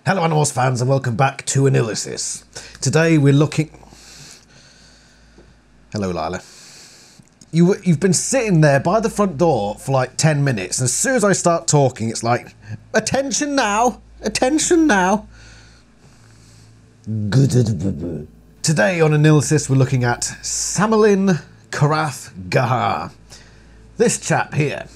Hello Animals fans and welcome back to AniLysis. Today we're looking... Hello Lila. You've been sitting there by the front door for like 10 minutes and as soon as I start talking it's like, attention now, attention now. Today on AniLysis we're looking at Samilin-Corrath-Gahar. This chap here.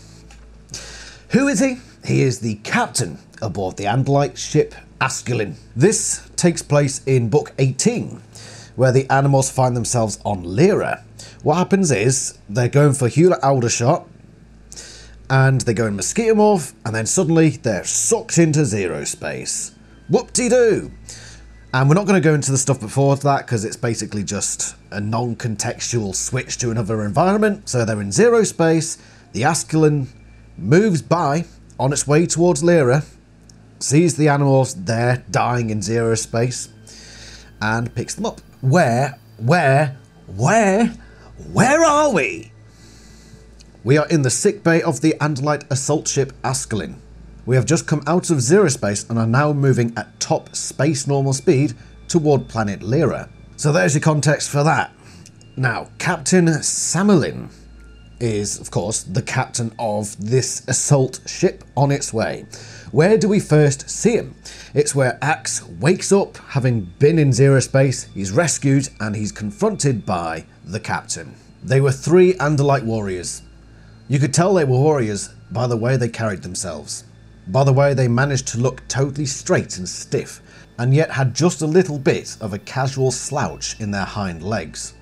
Who is he? He is the captain aboard the AniLysis ship Askelin. This takes place in book 18, where the animals find themselves on Lyra. What happens is they're going for Hewlett Aldershot and they go in mosquito morph and then suddenly they're sucked into zero space. Whoop-de-doo! And we're not going to go into the stuff before that because it's basically just a non-contextual switch to another environment. So they're in zero space, the Askelin moves by on its way towards Lyra, sees the animals there dying in zero space, and picks them up. Where are we? We are in the sickbay of the AniLysis assault ship Askelin. We have just come out of zero space and are now moving at top space normal speed toward planet Lyra. So there's your context for that. Now, Captain Samilin is, of course, the captain of this assault ship on its way. Where do we first see him? It's where Axe wakes up, having been in zero space, he's rescued, and he's confronted by the captain. They were three AniLysis warriors. You could tell they were warriors by the way they carried themselves, by the way they managed to look totally straight and stiff, and yet had just a little bit of a casual slouch in their hind legs.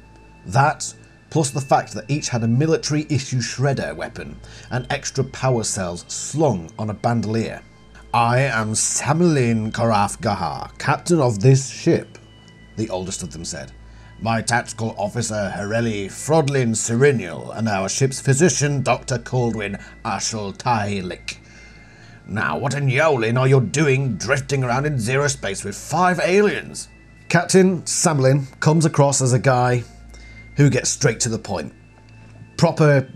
That, plus the fact that each had a military-issue shredder weapon and extra power cells slung on a bandolier. I am Samilin-Corrath-Gahar, captain of this ship, the oldest of them said. My tactical officer, Hereli Frodlin Cyrinial, and our ship's physician, Dr. Caldwin Ashel Tailik. Now, what in Yolin are you doing drifting around in zero space with 5 aliens? Captain Samilin comes across as a guy who gets straight to the point. Proper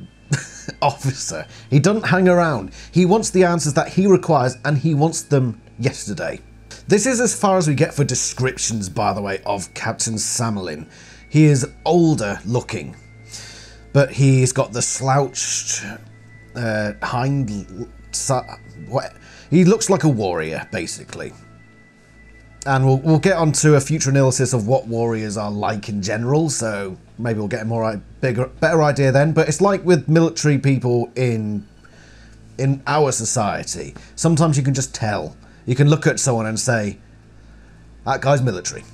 officer. He doesn't hang around. He wants the answers that he requires and he wants them yesterday. This is as far as we get for descriptions, by the way, of Captain Samilin. He is older looking, but he's got the slouched he looks like a warrior, basically. And we'll get onto a future analysis of what warriors are like in general, so maybe we'll get a better idea then. But it's like with military people in our society. Sometimes you can just tell. You can look at someone and say, that guy's military.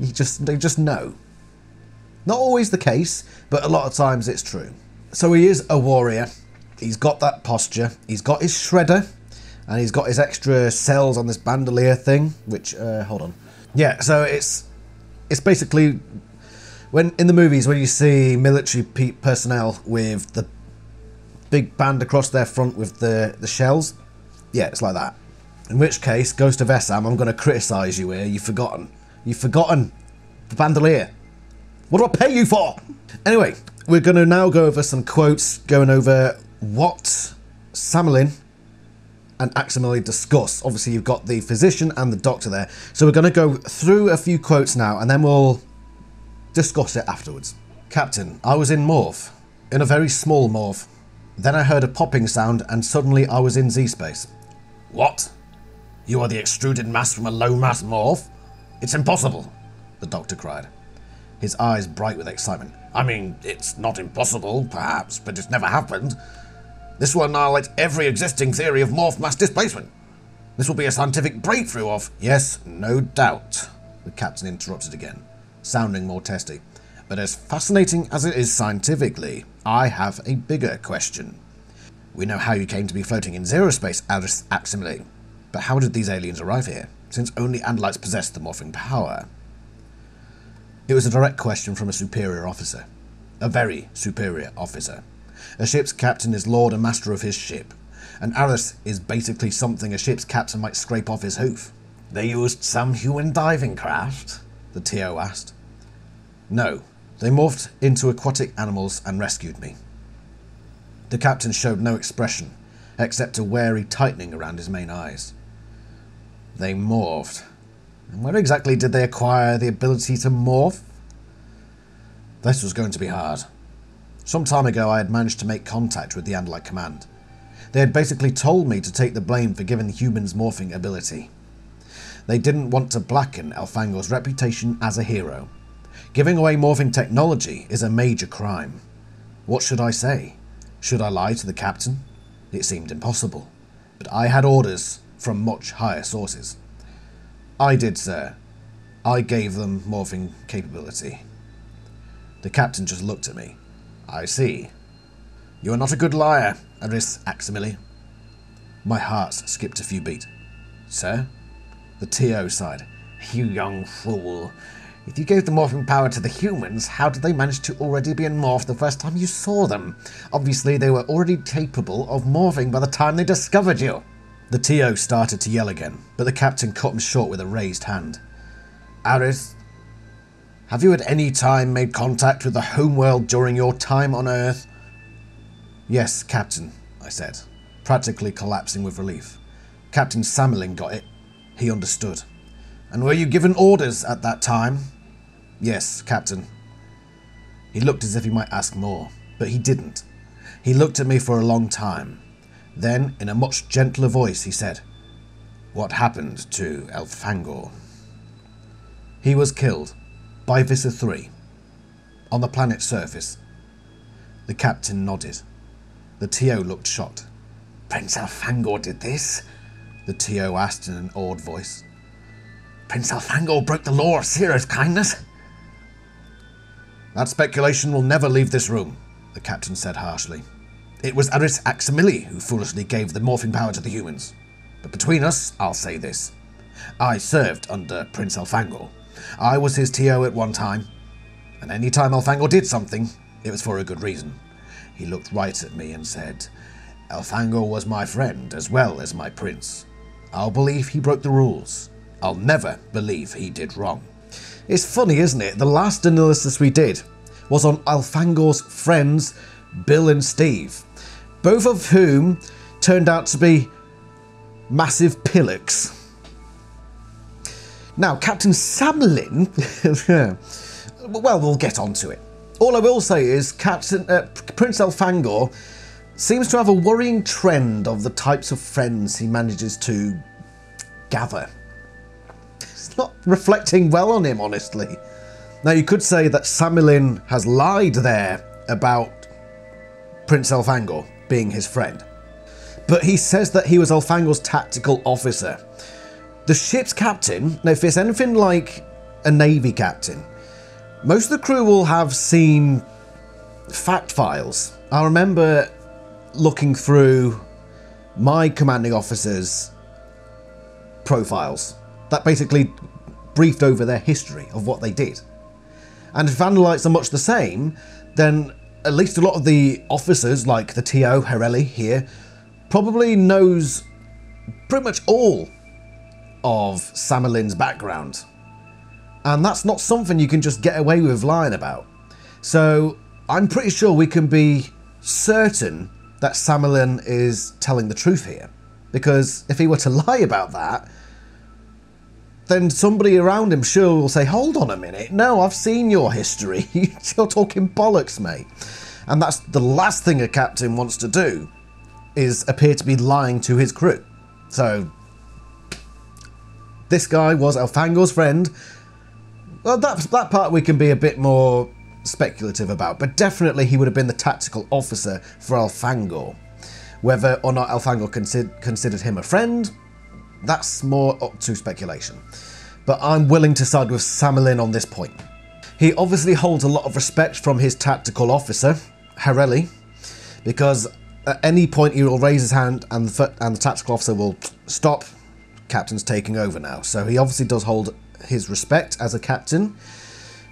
They just know. Not always the case, but a lot of times it's true. So he is a warrior. He's got that posture. He's got his shredder. And he's got his extra cells on this bandolier thing, which, hold on. Yeah, so it's basically, when in the movies when you see military personnel with the big band across their front with the shells, yeah, it's like that. In which case, Ghost of Essam, I'm going to criticise you here, you've forgotten. You've forgotten the bandolier. What do I pay you for? Anyway, we're going to now go over some quotes, going over what Samilin and Aximili discuss. Obviously you've got the physician and the doctor there. So we're going to go through a few quotes now and then we'll discuss it afterwards. Captain, I was in morph. In a very small morph. Then I heard a popping sound and suddenly I was in Z-space. What? You are the extruded mass from a low mass morph? It's impossible, the doctor cried, his eyes bright with excitement. I mean, it's not impossible, perhaps, but it's never happened. This will annihilate every existing theory of morph mass displacement. This will be a scientific breakthrough of... Yes, no doubt, the captain interrupted again, sounding more testy. But as fascinating as it is scientifically, I have a bigger question. We know how you came to be floating in zero space, Aximili. But how did these aliens arrive here, since only AniLysis possess the morphing power? It was a direct question from a superior officer. A very superior officer. A ship's captain is lord and master of his ship, and AniLysis is basically something a ship's captain might scrape off his hoof. They used some human diving craft? The TO asked. No, they morphed into aquatic animals and rescued me. The captain showed no expression, except a wary tightening around his main eyes. They morphed. And where exactly did they acquire the ability to morph? This was going to be hard. Some time ago I had managed to make contact with the AniLysis command. They had basically told me to take the blame for giving the humans morphing ability. They didn't want to blacken Elfangor's reputation as a hero. Giving away morphing technology is a major crime. What should I say? Should I lie to the captain? It seemed impossible, but I had orders from much higher sources. I did, sir. I gave them morphing capability. The captain just looked at me. I see. You are not a good liar, Aris Aximili. My heart skipped a few beats. Sir? The TO sighed. You young fool. If you gave the morphing power to the humans, how did they manage to already be morphed the first time you saw them? Obviously, they were already capable of morphing by the time they discovered you. The TO started to yell again, but the captain cut him short with a raised hand. Aris, have you at any time made contact with the homeworld during your time on Earth? Yes, Captain, I said, practically collapsing with relief. Captain Samilin got it. He understood. And were you given orders at that time? Yes, Captain. He looked as if he might ask more, but he didn't. He looked at me for a long time. Then, in a much gentler voice, he said, What happened to Elfangor? He was killed by Visser 3 on the planet's surface. The captain nodded. The TO looked shocked. Prince Elfangor did this? The TO asked in an awed voice. Prince Elfangor broke the law of Seer's kindness? That speculation will never leave this room, the captain said harshly. It was Aris Aximili who foolishly gave the morphing power to the humans. But between us, I'll say this. I served under Prince Elfangor. I was his TO at one time, and any time Elfangor did something, it was for a good reason. He looked right at me and said, Elfangor was my friend as well as my prince. I'll believe he broke the rules. I'll never believe he did wrong. It's funny, isn't it? The last analysis we did was on Elfangor's friends, Bill and Steve, both of whom turned out to be massive pillocks. Now, Captain Samilin, well, we'll get onto it. All I will say is Prince Elfangor seems to have a worrying trend of the types of friends he manages to gather. It's not reflecting well on him, honestly. Now, you could say that Samilin has lied there about Prince Elfangor being his friend. But he says that he was Elfangor's tactical officer. The ship's captain, now if it's anything like a navy captain, most of the crew will have seen fact files. I remember looking through my commanding officers' profiles that basically briefed over their history of what they did. And if AniLysis are much the same, then at least a lot of the officers, like the TO Hereli here, probably knows pretty much all of Samilin's background. And that's not something you can just get away with lying about. So I'm pretty sure we can be certain that Samilin is telling the truth here. Because if he were to lie about that, then somebody around him sure will say, hold on a minute, no, I've seen your history. You're talking bollocks, mate. And that's the last thing a captain wants to do, is appear to be lying to his crew. So this guy was Elfangor's friend. Well, that part we can be a bit more speculative about, but definitely he would have been the tactical officer for Elfangor. Whether or not Elfangor considered him a friend, that's more up to speculation. But I'm willing to side with Samilin on this point. He obviously holds a lot of respect from his tactical officer, Hereli, because at any point he will raise his hand and the tactical officer will stop. Captain's taking over now. So he obviously does hold his respect as a captain.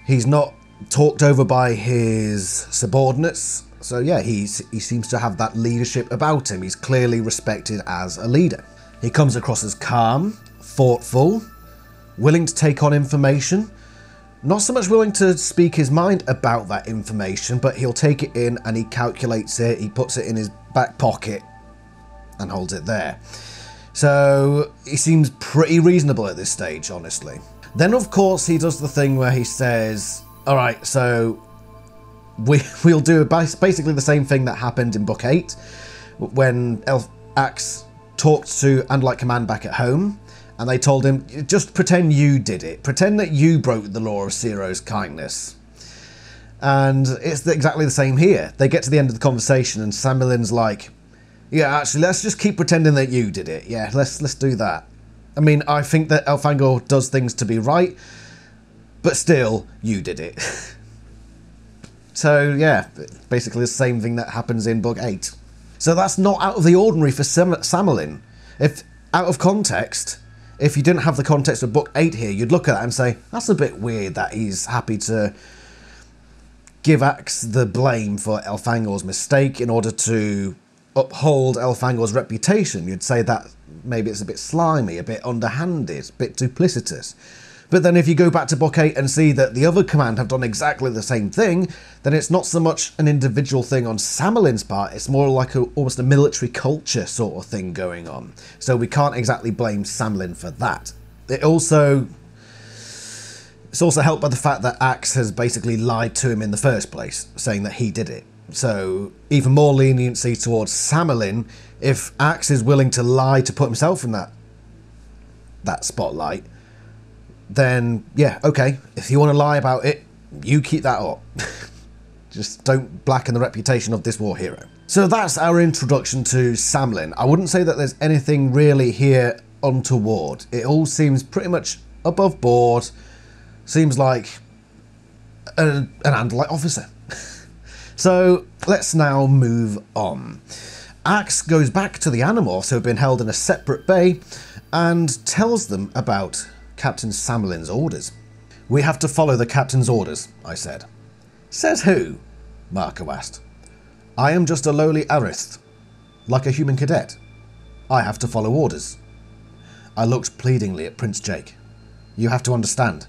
He's not talked over by his subordinates. So yeah, he seems to have that leadership about him. He's clearly respected as a leader. He comes across as calm, thoughtful, willing to take on information. Not so much willing to speak his mind about that information, but he'll take it in and he calculates it, he puts it in his back pocket and holds it there. So he seems pretty reasonable at this stage, honestly. Then, of course, he does the thing where he says, all right, so we'll do basically the same thing that happened in Book 8 when Axe talked to Andalite Command back at home, and they told him, just pretend you did it. Pretend that you broke the law of Ciro's kindness. And it's exactly the same here. They get to the end of the conversation and Samilin's like, yeah, actually, let's just keep pretending that you did it. Yeah, let's do that. I mean, I think that Elfangor does things to be right, but still, you did it. So, yeah, basically the same thing that happens in Book 8. So that's not out of the ordinary for Samilin. If, out of context, if you didn't have the context of Book 8 here, you'd look at that and say, that's a bit weird that he's happy to give Axe the blame for Elfangor's mistake in order to uphold Elfangor's reputation. You'd say that maybe it's a bit slimy, a bit underhanded, a bit duplicitous. But then if you go back to Book 8 and see that the other command have done exactly the same thing, then it's not so much an individual thing on Samilin's part, it's more like almost a military culture sort of thing going on. So we can't exactly blame Samilin for that. It's also helped by the fact that Axe has basically lied to him in the first place, saying that he did it. So even more leniency towards Samilin if Axe is willing to lie to put himself in that spotlight. Then, yeah, okay, if you want to lie about it, you keep that up. Just don't blacken the reputation of this war hero. So that's our introduction to Samilin. I wouldn't say that there's anything really here untoward. It all seems pretty much above board. Seems like an Andalite officer. So let's now move on. Axe goes back to the Animorphs who have been held in a separate bay and tells them about Captain Samilin's orders. We have to follow the captain's orders, I said. Says who? Marco asked. I am just a lowly arith, like a human cadet. I have to follow orders. I looked pleadingly at Prince Jake. You have to understand,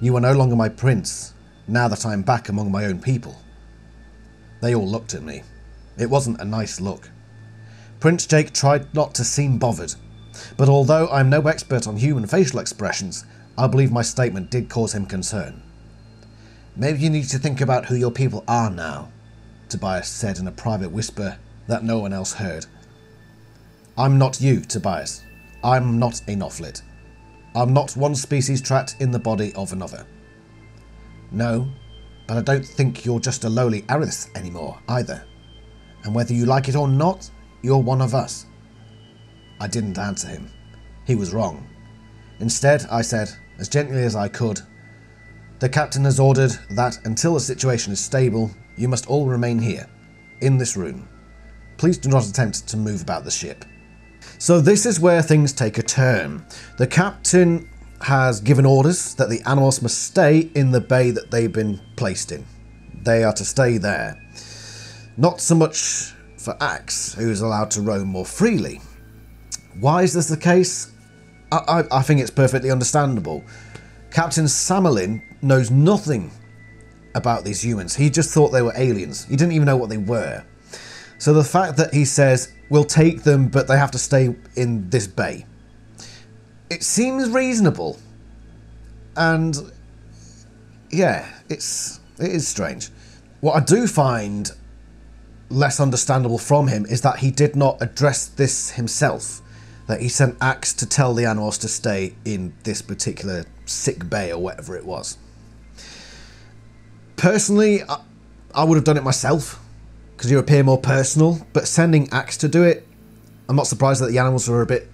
you are no longer my prince, now that I am back among my own people. They all looked at me. It wasn't a nice look. Prince Jake tried not to seem bothered, but although I'm no expert on human facial expressions, I believe my statement did cause him concern. Maybe you need to think about who your people are now, Tobias said in a private whisper that no one else heard. I'm not you, Tobias. I'm not a Nothlit. I'm not one species trapped in the body of another. No, but I don't think you're just a lowly arith anymore, either. And whether you like it or not, you're one of us. I didn't answer him. He was wrong. Instead, I said, as gently as I could, the captain has ordered that until the situation is stable, you must all remain here, in this room. Please do not attempt to move about the ship. So this is where things take a turn. The captain has given orders that the animals must stay in the bay that they've been placed in. They are to stay there. Not so much for Axe, who is allowed to roam more freely. Why is this the case? I think it's perfectly understandable. Captain Samilin knows nothing about these humans. He just thought they were aliens. He didn't even know what they were. So the fact that he says, we'll take them, but they have to stay in this bay, it seems reasonable. And yeah, it is strange. What I do find less understandable from him is that he did not address this himself. That he sent Axe to tell the animals to stay in this particular sick bay or whatever it was. Personally, I would have done it myself, because you appear more personal, but sending Axe to do it, I'm not surprised that the animals were a bit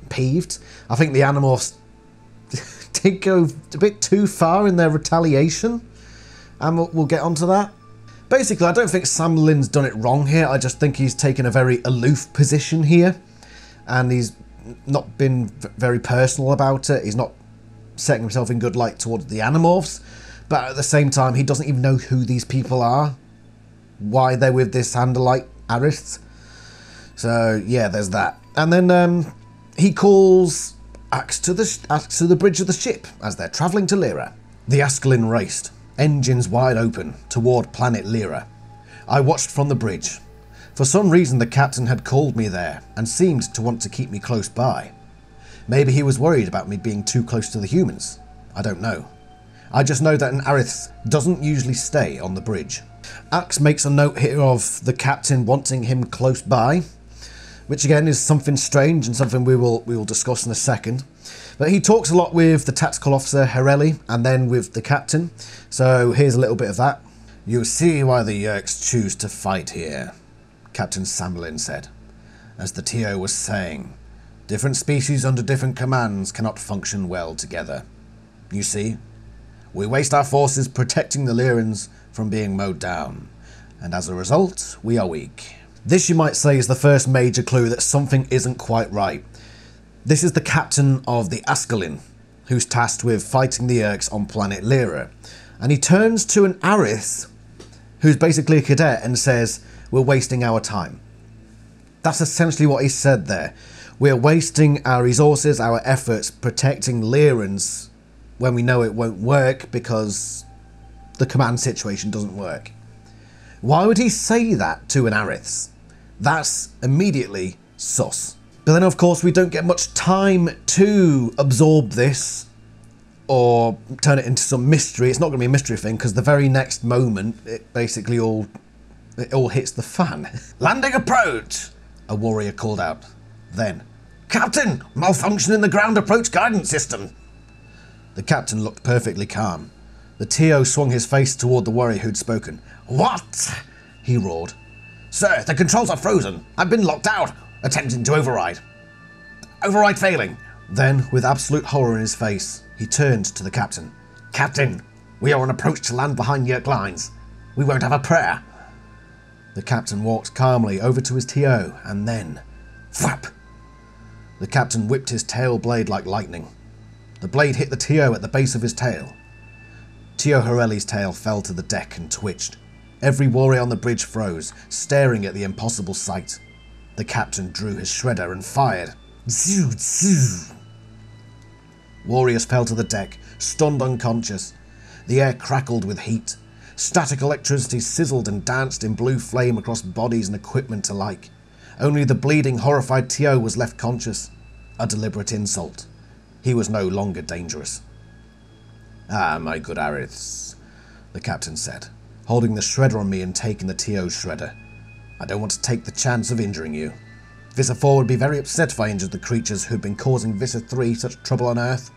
peeved. I think the animals did go a bit too far in their retaliation, and we'll get onto that. Basically, I don't think Samilin's done it wrong here, I just think he's taken a very aloof position here, and he's not been very personal about it. He's not setting himself in good light towards the Animorphs, but at the same time, he doesn't even know who these people are, why they're with this Andalite arith. So yeah, there's that. And then he calls Axe to the bridge of the ship as they're travelling to Lyra. The Askelin raced, engines wide open, toward planet Lyra. I watched from the bridge. For some reason the captain had called me there and seemed to want to keep me close by. Maybe he was worried about me being too close to the humans. I don't know. I just know that an Arith doesn't usually stay on the bridge. Axe makes a note here of the captain wanting him close by, which again is something strange and something we will discuss in a second. But he talks a lot with the tactical officer Hereli and then with the captain. So here's a little bit of that. You see why the Yerks choose to fight here, Captain Samilin said. As the TO was saying, different species under different commands cannot function well together. You see, we waste our forces protecting the Lyrans from being mowed down, and as a result, we are weak. This, you might say, is the first major clue that something isn't quite right. This is the captain of the Askalin, who's tasked with fighting the Yerks on planet Lyra, and he turns to an Arith, who's basically a cadet, and says, we're wasting our time. That's essentially what he said there. We're wasting our resources, our efforts, protecting Lyrans when we know it won't work because the command situation doesn't work. Why would he say that to an Ariths? That's immediately sus. But then of course we don't get much time to absorb this or turn it into some mystery. It's not going to be a mystery thing because the very next moment it basically all hits the fan. Landing approach, a warrior called out. Then, Captain, malfunction in the ground approach guidance system. The captain looked perfectly calm. The TO swung his face toward the warrior who'd spoken. What? He roared. Sir, the controls are frozen. I've been locked out. Attempting to override. Override failing. Then, with absolute horror in his face, he turned to the captain. Captain, we are on approach to land behind Yerk lines. We won't have a prayer. The captain walked calmly over to his TO and then... Flap! The captain whipped his tail blade like lightning. The blade hit the TO at the base of his tail. TO Hereli's tail fell to the deck and twitched. Every warrior on the bridge froze, staring at the impossible sight. The captain drew his shredder and fired. Zoo, zoo. Warriors fell to the deck, stunned unconscious. The air crackled with heat. Static electricity sizzled and danced in blue flame across bodies and equipment alike. Only the bleeding, horrified TO was left conscious. A deliberate insult. He was no longer dangerous. Ah, my good Ariths, the captain said, holding the shredder on me and taking the TO's shredder. I don't want to take the chance of injuring you. Visser 4 would be very upset if I injured the creatures who'd been causing Visser 3 such trouble on Earth.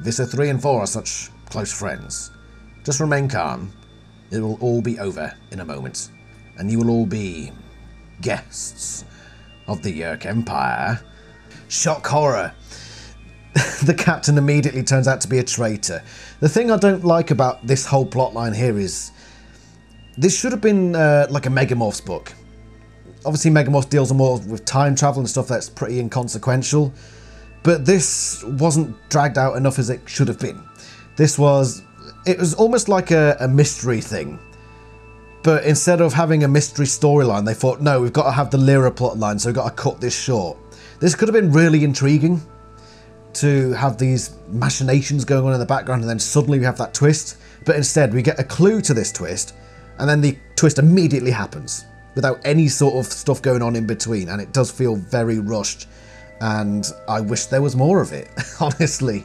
Visser 3 and 4 are such close friends. Just remain calm. It will all be over in a moment, and you will all be guests of the Yerk Empire. Shock horror. The captain immediately turns out to be a traitor. The thing I don't like about this whole plotline here is this should have been like a Megamorphs book. Obviously Megamorphs deals more with time travel and stuff that's pretty inconsequential, but this wasn't dragged out enough as it should have been. It was almost like a mystery thing, but instead of having a mystery storyline, they thought, no, we've got to have the Lyra plotline, so we've got to cut this short. This could have been really intriguing to have these machinations going on in the background and then suddenly we have that twist, but instead we get a clue to this twist and then the twist immediately happens without any sort of stuff going on in between, and it does feel very rushed, and I wish there was more of it, honestly.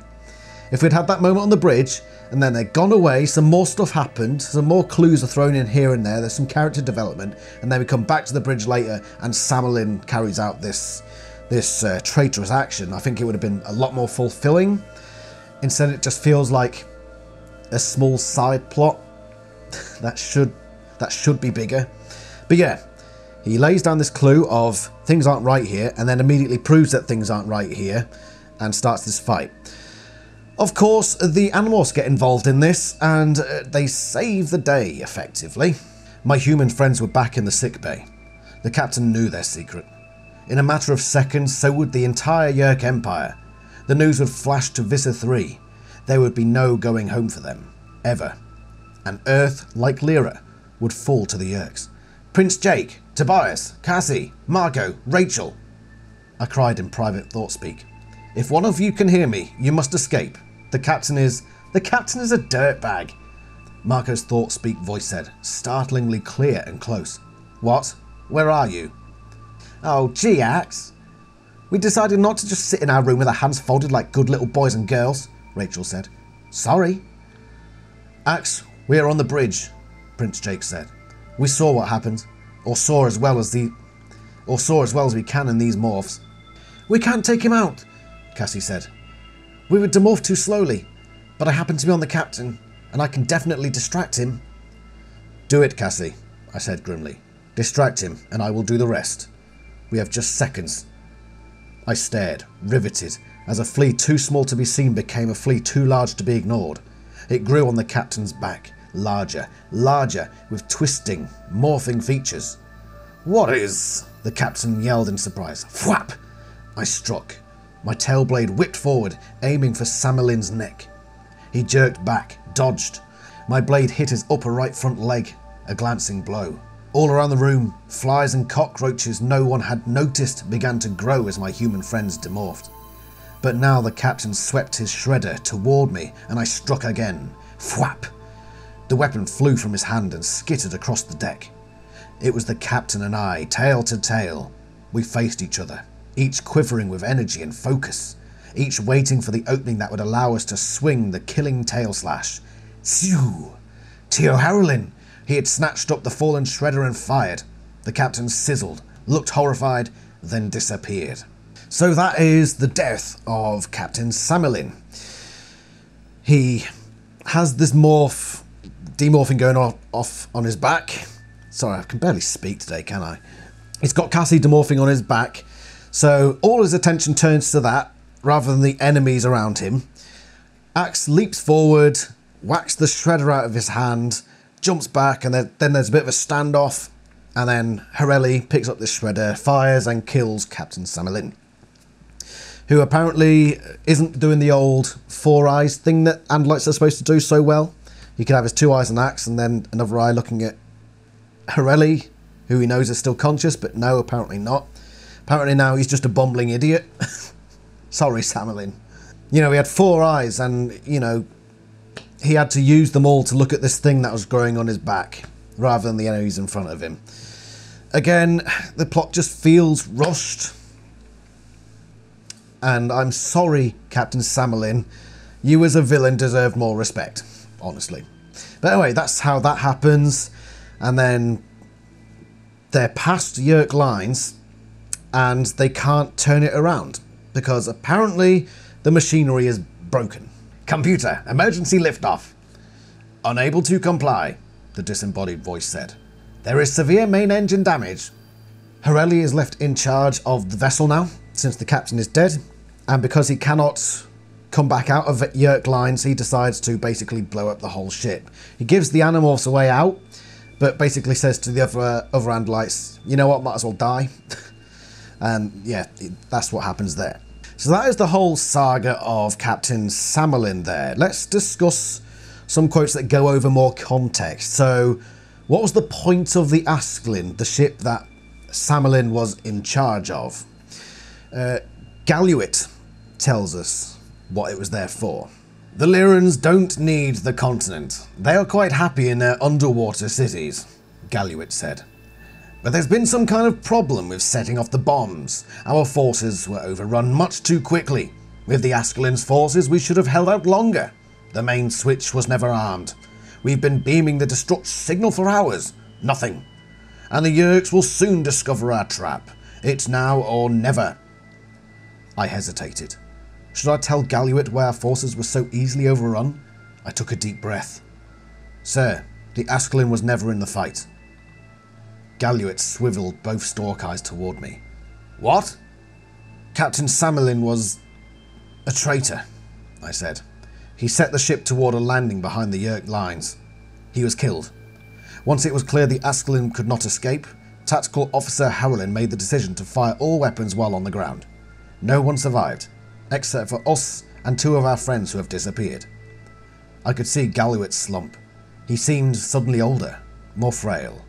If we'd had that moment on the bridge and then they'd gone away, some more stuff happened, some more clues are thrown in here and there, there's some character development, and then we come back to the bridge later and Samilin carries out this traitorous action, I think it would have been a lot more fulfilling. Instead it just feels like a small side plot that should be bigger. But yeah, he lays down this clue of things aren't right here and then immediately proves that things aren't right here and starts this fight. Of course, the Animorphs get involved in this and they save the day, effectively. My human friends were back in the sickbay. The captain knew their secret. In a matter of seconds, so would the entire Yerk Empire. The news would flash to Visser 3. There would be no going home for them, ever. And Earth, like Lyra, would fall to the Yerks. Prince Jake, Tobias, Cassie, Marco, Rachel. I cried in private thought-speak. If one of you can hear me, you must escape. The captain is a dirtbag. Marco's thought-speak voice said, startlingly clear and close. What? Where are you? Oh, gee, Axe. We decided not to just sit in our room with our hands folded like good little boys and girls, Rachel said. Sorry. Axe, we are on the bridge, Prince Jake said. We saw what happened, or saw as well as we can in these morphs. We can't take him out, Cassie said. We would demorph too slowly, but I happen to be on the captain, and I can definitely distract him. Do it, Cassie, I said grimly. Distract him, and I will do the rest. We have just seconds. I stared, riveted, as a flea too small to be seen became a flea too large to be ignored. It grew on the captain's back, larger, with twisting, morphing features. What is? The captain yelled in surprise. Whap! I struck. My tail blade whipped forward, aiming for Samilin's neck. He jerked back, dodged. My blade hit his upper right front leg, a glancing blow. All around the room, flies and cockroaches no one had noticed began to grow as my human friends demorphed. But now the captain swept his shredder toward me, and I struck again. Whap! The weapon flew from his hand and skittered across the deck. It was the captain and I, tail to tail. We faced each other, each quivering with energy and focus, each waiting for the opening that would allow us to swing the killing tail slash. Sew! Tio Harrelin! He had snatched up the fallen shredder and fired. The captain sizzled, looked horrified, then disappeared. So that is the death of Captain Samilin. He has this demorphing going off on his back. Sorry, I can barely speak today, can I? He's got Cassie demorphing on his back, so all his attention turns to that rather than the enemies around him. Axe leaps forward, whacks the shredder out of his hand, jumps back, and then there's a bit of a standoff, and then Hareli picks up the shredder, fires and kills Captain Samilin, who apparently isn't doing the old 4 eyes thing that AniLysis are supposed to do so well. He could have his 2 eyes and axe, and then another eye looking at Hareli, who he knows is still conscious, but no, apparently not. Apparently now he's just a bumbling idiot. Sorry, Samilin. You know, he had 4 eyes, and, you know, he had to use them all to look at this thing that was growing on his back, rather than the enemies in front of him. Again, the plot just feels rushed. And I'm sorry, Captain Samilin. You as a villain deserve more respect, honestly. But anyway, that's how that happens. And then they're past Yerk lines, and they can't turn it around, because apparently the machinery is broken. Computer, emergency liftoff. Unable to comply, the disembodied voice said. There is severe main engine damage. Hareli is left in charge of the vessel now, since the captain is dead, and because he cannot come back out of Yerk lines, he decides to basically blow up the whole ship. He gives the Animorphs a way out, but basically says to the other AniLysis, you know what, might as well die. And yeah, that's what happens there. So that is the whole saga of Captain Samilin there. Let's discuss some quotes that go over more context. So, what was the point of the Asklin, the ship that Samilin was in charge of? Galluit tells us what it was there for. The Lyrans don't need the continent. They are quite happy in their underwater cities, Galluit said. But there's been some kind of problem with setting off the bombs. Our forces were overrun much too quickly. With the Asklin's forces, we should have held out longer. The main switch was never armed. We've been beaming the destruct signal for hours. Nothing. And the Yerks will soon discover our trap. It's now or never. I hesitated. Should I tell Galluit why our forces were so easily overrun? I took a deep breath. Sir, the Asklin was never in the fight. Galluit swiveled both stalk eyes toward me. What? Captain Samilin was a traitor, I said. He set the ship toward a landing behind the Yerk lines. He was killed. Once it was clear the Asklin could not escape, Tactical Officer Harrelin made the decision to fire all weapons while on the ground. No one survived, except for us and 2 of our friends who have disappeared. I could see Galluit slump. He seemed suddenly older, more frail.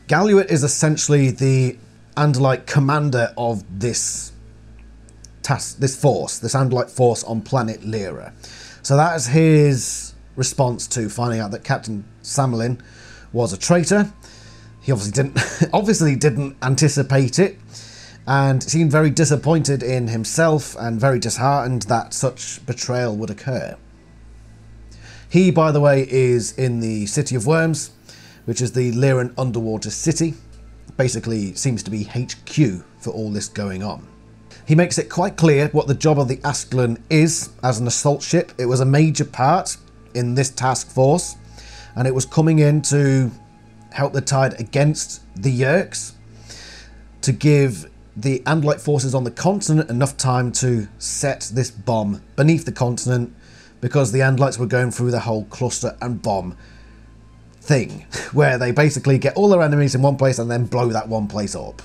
Galluit is essentially the Andalite commander of this force, this Andalite force on planet Lyra. So that is his response to finding out that Captain Samilin was a traitor. He obviously didn't anticipate it, and seemed very disappointed in himself and very disheartened that such betrayal would occur. He, by the way, is in the City of Worms, which is the Lyran underwater city. Basically seems to be HQ for all this going on. He makes it quite clear what the job of the Ascalon is as an assault ship. It was a major part in this task force, and it was coming in to help the tide against the Yeerks, to give the Andalite forces on the continent enough time to set this bomb beneath the continent, because the Andalites were going through the whole cluster and bomb thing, where they basically get all their enemies in one place and then blow that one place up.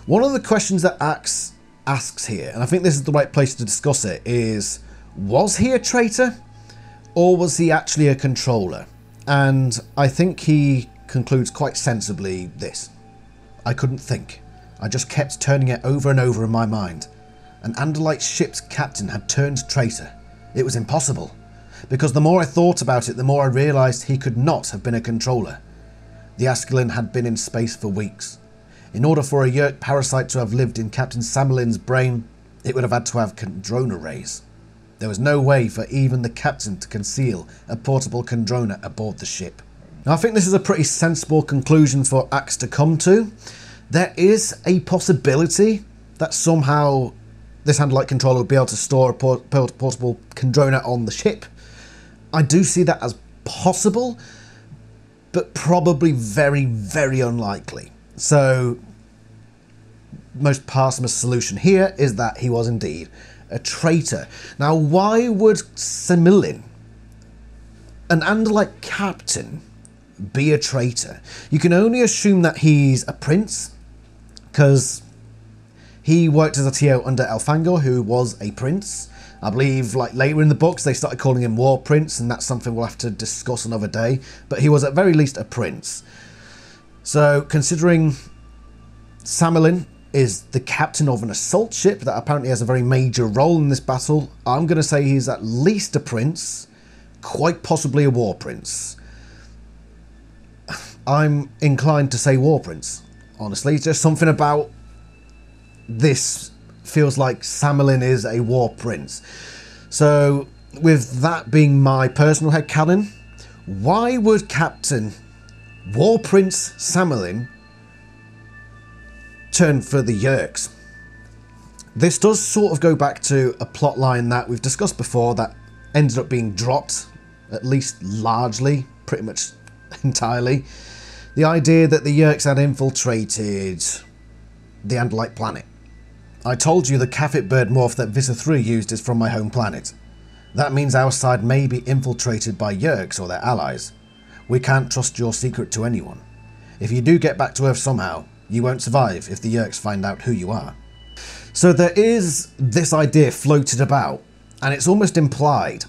One of the questions that Axe asks here, and I think this is the right place to discuss it, is, was he a traitor or was he actually a controller? And I think he concludes quite sensibly this: I couldn't think. I just kept turning it over and over in my mind. An Andalite ship's captain had turned traitor. It was impossible, because the more I thought about it, the more I realised he could not have been a controller. The Ascalon had been in space for weeks. In order for a Yeerk parasite to have lived in Captain Samilin's brain, it would have had to have Kandrona rays. There was no way for even the captain to conceal a portable Kandrona aboard the ship. Now, I think this is a pretty sensible conclusion for Axe to come to. There is a possibility that somehow this Andalite controller would be able to store a portable Kandrona on the ship. I do see that as possible, but probably very, very unlikely. So, most parsimonious solution here is that he was indeed a traitor. Now, why would Samilin, an Andalite captain, be a traitor? You can only assume that he's a prince, because he worked as a TO under Elfangor, who was a prince. I believe, like, later in the books, they started calling him War Prince, and that's something we'll have to discuss another day. But he was at very least a prince. So, considering Samilin is the captain of an assault ship that apparently has a very major role in this battle, I'm going to say he's at least a prince, quite possibly a war prince. I'm inclined to say war prince, honestly. Just something about this feels like Samilin is a war prince. So, with that being my personal headcanon, why would Captain War Prince Samilin turn for the Yeerks? This does sort of go back to a plot line that we've discussed before that ended up being dropped, at least largely, pretty much entirely. The idea that the Yeerks had infiltrated the Andalite planet. I told you the Kaffit bird morph that Visser 3 used is from my home planet. That means our side may be infiltrated by Yeerks or their allies. We can't trust your secret to anyone. If you do get back to Earth somehow, you won't survive if the Yeerks find out who you are. So there is this idea floated about, and it's almost implied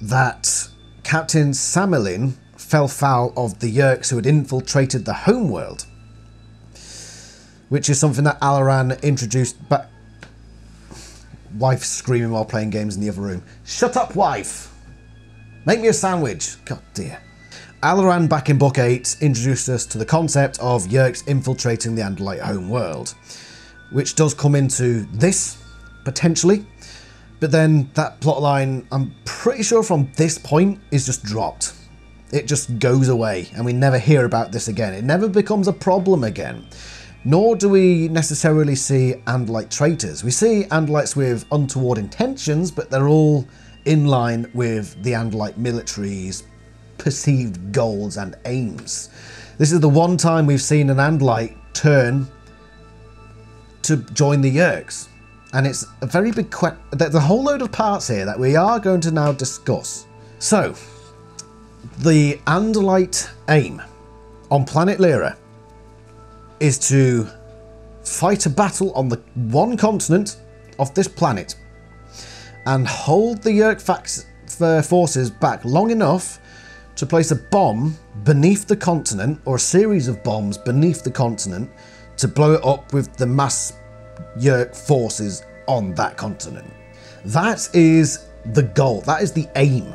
that Captain Samilin fell foul of the Yeerks who had infiltrated the homeworld, which is something that Alaran introduced back... Wife screaming while playing games in the other room. Shut up, wife! Make me a sandwich. God dear. Alaran, back in Book 8, introduced us to the concept of Yeerks infiltrating the Andalite homeworld, which does come into this, potentially. But then that plotline, I'm pretty sure from this point, is just dropped. It just goes away, and we never hear about this again. It never becomes a problem again. Nor do we necessarily see Andalite traitors. We see Andalites with untoward intentions, but they're all in line with the Andalite military's perceived goals and aims. This is the one time we've seen an Andalite turn to join the Yeerks. And it's a very big question. There's a whole load of parts here that we are going to now discuss. So, the Andalite aim on planet Lyra is to fight a battle on the one continent of this planet and hold the Yeerk forces back long enough to place a bomb beneath the continent, or a series of bombs beneath the continent, to blow it up with the mass Yeerk forces on that continent. That is the goal. That is the aim.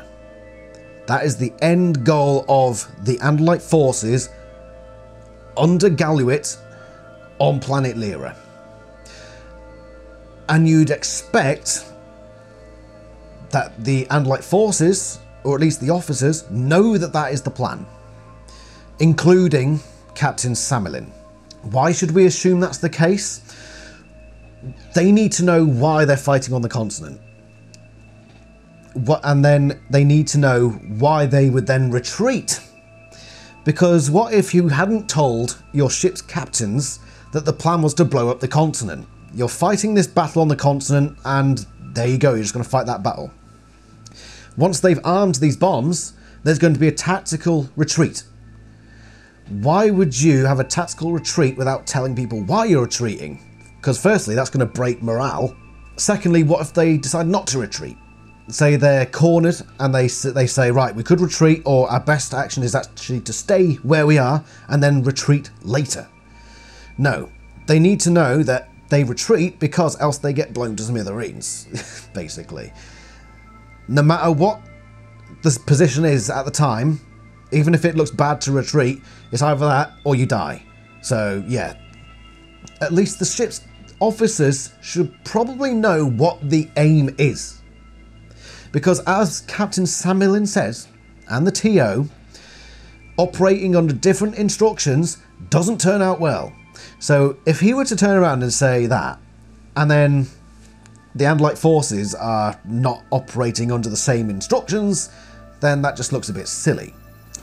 That is the end goal of the Andalite forces under Galuit on planet Lyra. And you'd expect that the Andalite forces, or at least the officers, know that that is the plan, including Captain Samilin. Why should we assume that's the case? They need to know why they're fighting on the continent. And then they need to know why they would then retreat. Because what if you hadn't told your ship's captains that the plan was to blow up the continent? You're fighting this battle on the continent, and there you go, you're just going to fight that battle. Once they've armed these bombs, there's going to be a tactical retreat. Why would you have a tactical retreat without telling people why you're retreating? Because firstly, that's going to break morale. Secondly, what if they decide not to retreat? Say they're cornered and they say, right, we could retreat, or our best action is actually to stay where we are and then retreat later. No, they need to know that they retreat because else they get blown to smithereens, basically. No matter what the position is at the time, even if it looks bad to retreat, it's either that or you die. So yeah, at least the ship's officers should probably know what the aim is. Because as Captain Samilin says, and the TO, operating under different instructions doesn't turn out well. So if he were to turn around and say that, and then the Andalite forces are not operating under the same instructions, then that just looks a bit silly.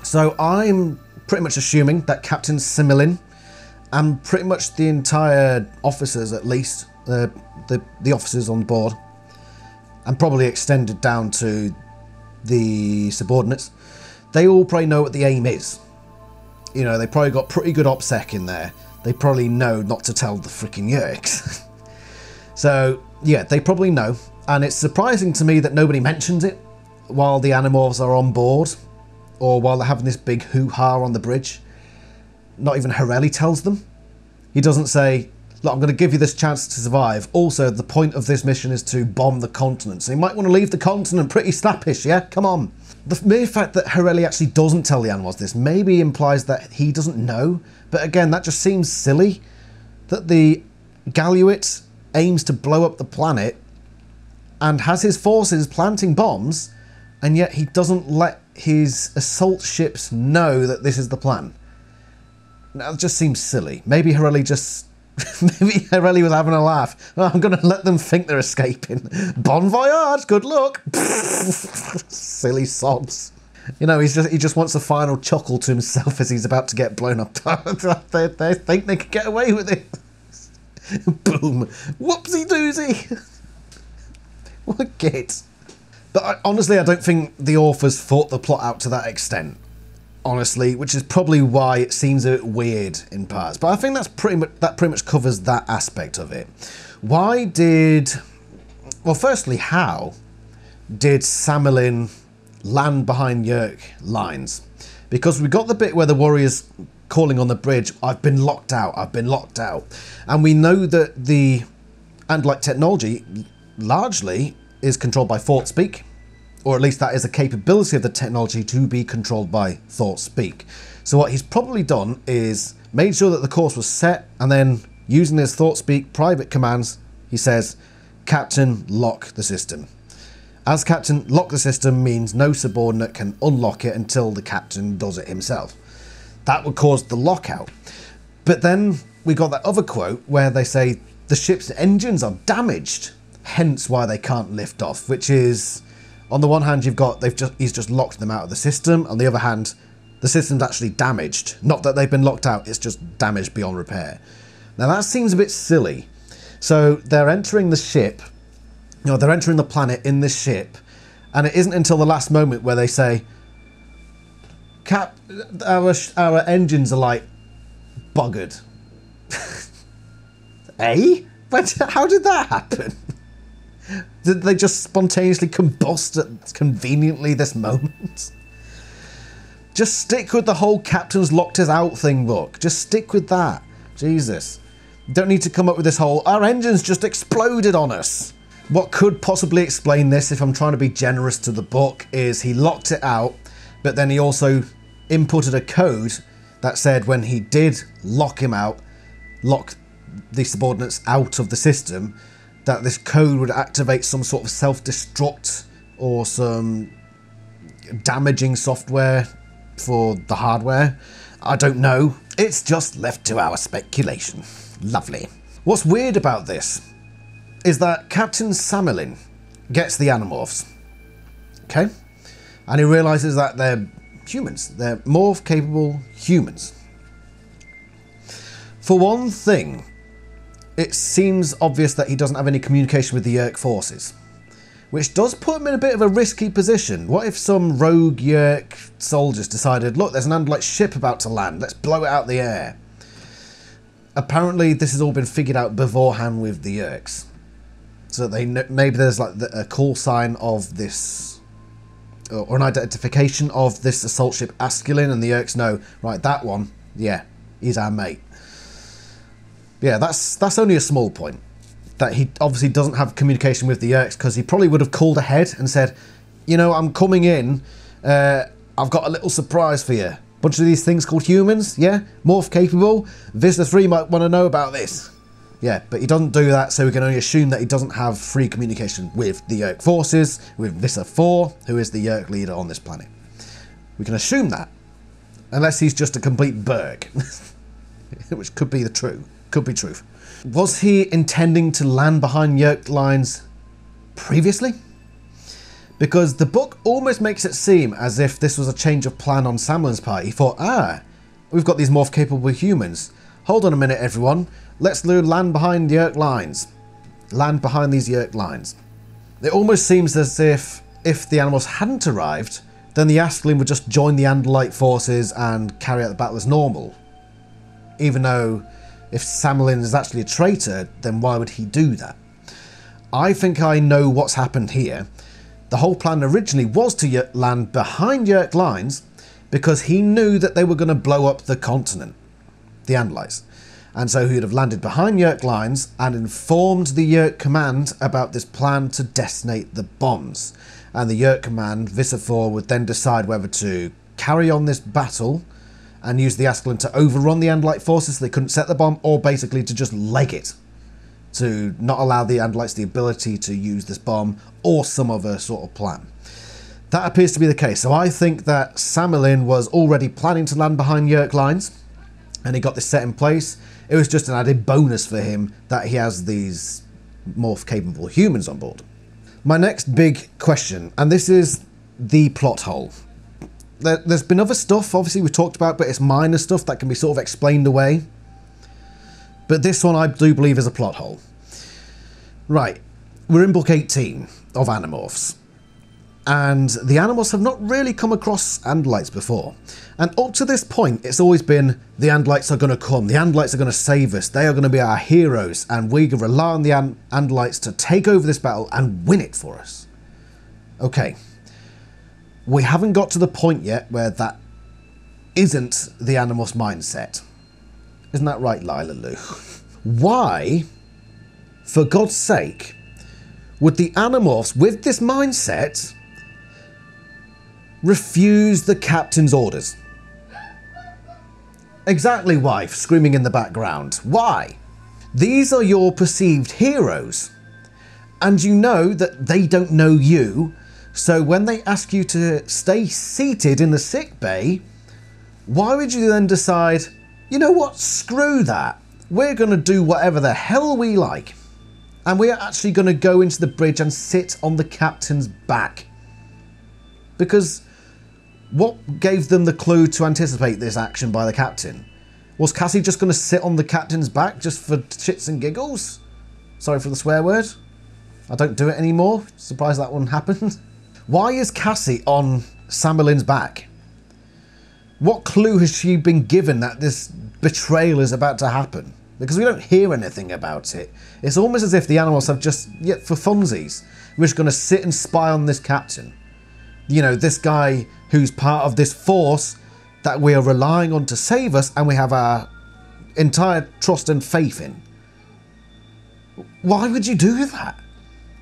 So I'm pretty much assuming that Captain Samilin and pretty much the entire officers, at least, the officers on board, and probably extended down to the subordinates, they all probably know what the aim is. You know, they probably got pretty good OPSEC in there. They probably know not to tell the freaking Yerks. So, yeah, they probably know. And it's surprising to me that nobody mentions it while the Animorphs are on board, or while they're having this big hoo-ha on the bridge. Not even Horelli tells them. He doesn't say, look, I'm going to give you this chance to survive. Also, the point of this mission is to bomb the continent. So you might want to leave the continent pretty snappish, yeah? Come on. The mere fact that Horelli actually doesn't tell the Animorphs this maybe implies that he doesn't know. But again, that just seems silly. That the Galuit aims to blow up the planet and has his forces planting bombs, and yet he doesn't let his assault ships know that this is the plan. Now, it just seems silly. Maybe Horelli just... maybe Horelli was having a laugh. Oh, I'm going to let them think they're escaping. Bon voyage, good luck. Silly sods. You know, he just wants a final chuckle to himself as he's about to get blown up. they think they can get away with it. Boom. Whoopsie doozy. What a git. But honestly, I don't think the authors thought the plot out to that extent. Honestly, which is probably why it seems a bit weird in parts. But I think that pretty much covers that aspect of it. Why did... Well, firstly, how did Samilin land behind Yerk lines? Because we got the bit where the warriors calling on the bridge, I've been locked out, I've been locked out. And we know that the Andalite technology largely is controlled by thought speak, or at least that is a capability of the technology to be controlled by thought speak. So what he's probably done is made sure that the course was set, and then using his thought speak private commands, he says, Captain, lock the system. As Captain, lock the system means no subordinate can unlock it until the Captain does it himself. That would cause the lockout. But then we got that other quote where they say the ship's engines are damaged, hence why they can't lift off, which is, on the one hand, you've got he's just locked them out of the system. On the other hand, the system's actually damaged. Not that they've been locked out, it's just damaged beyond repair. Now that seems a bit silly. So they're entering the ship, you know, they're entering the planet in this ship, and it isn't until the last moment where they say, our engines are like buggered. Eh? But how did that happen? Did they just spontaneously combust at conveniently this moment? Just stick with the whole Captain's locked us out thing, look. Just stick with that. Jesus. You don't need to come up with this whole, our engines just exploded on us. What could possibly explain this, if I'm trying to be generous to the book, is he locked it out, but then he also inputted a code that said when he did lock the subordinates out of the system, that this code would activate some sort of self-destruct or some damaging software for the hardware. I don't know. It's just left to our speculation. Lovely. What's weird about this is that Captain Samilin gets the Animorphs, okay? And he realises that they're humans. They're morph-capable humans. For one thing, it seems obvious that he doesn't have any communication with the Yeerk forces, which does put him in a bit of a risky position. What if some rogue Yeerk soldiers decided, look, there's an Andalite ship about to land, let's blow it out the air? Apparently this has all been figured out beforehand with the Yeerks. So they maybe there's like a call sign of this, or an identification of this assault ship Asculin, and the Yeerks know, right, that one, yeah, he's our mate. Yeah, that's only a small point. That he obviously doesn't have communication with the Yeerks, because he probably would have called ahead and said, you know, I'm coming in, I've got a little surprise for you. Bunch of these things called humans, yeah? Morph capable. Visitor 3 might want to know about this. Yeah, but he doesn't do that, so we can only assume that he doesn't have free communication with the Yeerk forces, with Visitor 4, who is the Yeerk leader on this planet. We can assume that. Unless he's just a complete berg. Which could be the truth. Could be truth. Was he intending to land behind Yeerk lines previously? Because the book almost makes it seem as if this was a change of plan on Samilin's part. He thought, we've got these morph-capable humans. Hold on a minute, everyone. Let's land behind Yeerk lines. Land behind these Yeerk lines. It almost seems as if the animals hadn't arrived, then the Asculin would just join the Andalite forces and carry out the battle as normal. Even though if Samilin is actually a traitor, then why would he do that? I think I know what's happened here. The whole plan originally was to land behind Yeerk lines because he knew that they were going to blow up the continent, the Andalites. And so he would have landed behind Yeerk lines and informed the Yeerk command about this plan to detonate the bombs. And the Yeerk command, Visitor, would then decide whether to carry on this battle and use the Asculin to overrun the Andalite forces so they couldn't set the bomb, or basically to just leg it, to not allow the Andalites the ability to use this bomb, or some other sort of plan. That appears to be the case. So I think that Samilin was already planning to land behind Yeerk lines, and he got this set in place. It was just an added bonus for him that he has these morph-capable humans on board. My next big question, and this is the plot hole. There's been other stuff, obviously, we've talked about, but it's minor stuff that can be sort of explained away. But this one I do believe is a plot hole. Right, we're in book 18 of Animorphs. And the animals have not really come across Andalites before. And up to this point, it's always been, the Andalites are going to come, the Andalites are going to save us, they are going to be our heroes, and we can rely on the Andalites to take over this battle and win it for us. Okay. We haven't got to the point yet where that isn't the Animorphs mindset. Isn't that right, Lila Lou? Why, for God's sake, would the Animorphs with this mindset refuse the captain's orders? Exactly, wife, screaming in the background. Why? These are your perceived heroes, and you know that they don't know you. So when they ask you to stay seated in the sick bay, why would you then decide, you know what, screw that. We're going to do whatever the hell we like. And we are actually going to go into the bridge and sit on the captain's back. Because what gave them the clue to anticipate this action by the captain? Was Cassie just going to sit on the captain's back just for shits and giggles? Sorry for the swear word. I don't do it anymore. Surprised that one happened. Why is Cassie on Samilin's back? What clue has she been given that this betrayal is about to happen? Because we don't hear anything about it. It's almost as if the animals have just, for funsies, we're just going to sit and spy on this captain. You know, this guy who's part of this force that we are relying on to save us, and we have our entire trust and faith in. Why would you do that?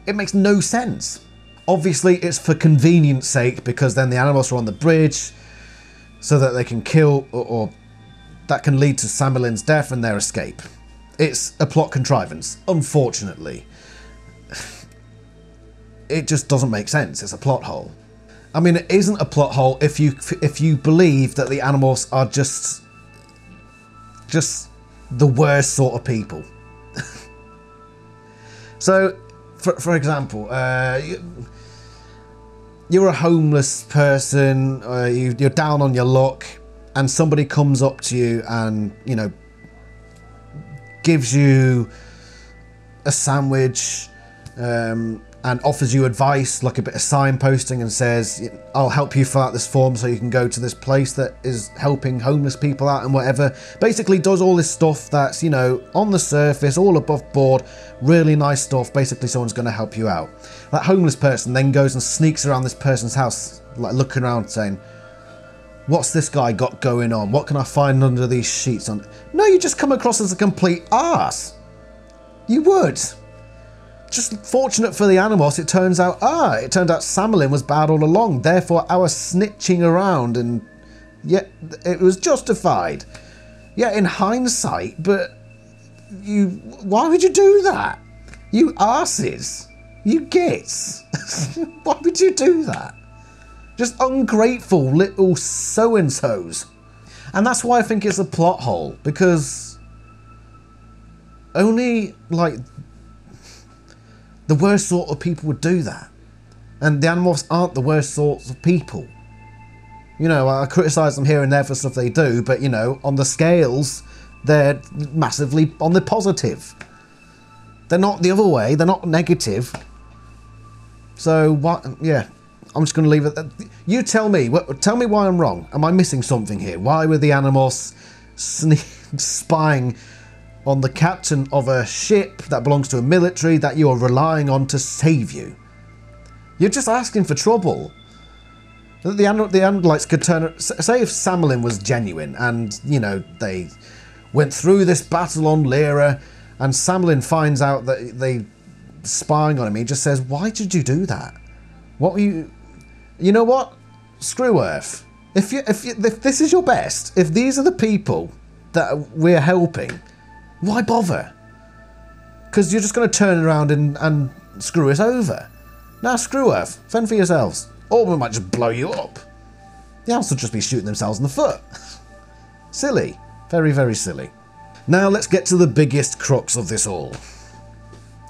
It makes no sense. Obviously, it's for convenience sake, because then the animals are on the bridge so that they can kill or that can lead to Samilin's death and their escape. It's a plot contrivance, unfortunately. It just doesn't make sense. It's a plot hole. I mean, it isn't a plot hole if you believe that the Animorphs are just the worst sort of people. So, for example, you're a homeless person, you're down on your luck, and somebody comes up to you and, you know, gives you a sandwich, and offers you advice, like a bit of signposting, and says, I'll help you fill out this form so you can go to this place that is helping homeless people out and whatever. Basically does all this stuff that's, you know, on the surface, all above board, really nice stuff. Basically someone's going to help you out. That homeless person then goes and sneaks around this person's house, like looking around saying, what's this guy got going on? What can I find under these sheets? No, you just come across as a complete arse. You would. Just fortunate for the Animorphs, it turned out Samilin was bad all along. Therefore, our snitching around, and yet it was justified. Yeah, in hindsight, but why would you do that? You arses. You gits. Why would you do that? Just ungrateful little so-and-sos. And that's why I think it's a plot hole, because only, like, the worst sort of people would do that. And the Animorphs aren't the worst sorts of people. You know, I criticise them here and there for stuff they do, but, you know, on the scales, they're massively on the positive. They're not the other way, they're not negative. So, what? Yeah, I'm just going to leave it there. You tell me why I'm wrong. Am I missing something here? Why were the Animorphs spying on the captain of a ship that belongs to a military that you are relying on to save you? You're just asking for trouble. The AniLysis could turn... Say if Samilin was genuine and, you know, they went through this battle on Lyra and Samilin finds out that they spying on him. He just says, why did you do that? What were you... You know what? Screw Earth. If this is your best, if these are the people that we're helping, why bother? Because you're just going to turn around and screw us over. Now screw Earth. Fend for yourselves. Or we might just blow you up. The Ants will just be shooting themselves in the foot. Silly. Very, very silly. Now let's get to the biggest crux of this all.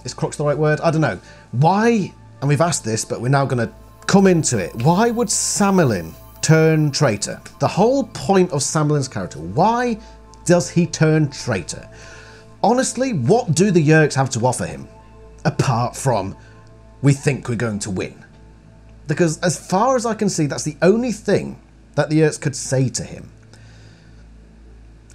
Is crux the right word? I don't know. Why, and we've asked this, but we're now going to come into it. Why would Samilin turn traitor? The whole point of Samilin's character. Why does he turn traitor? Honestly, what do the Yeerks have to offer him? Apart from, we think we're going to win. Because as far as I can see, that's the only thing that the Yeerks could say to him.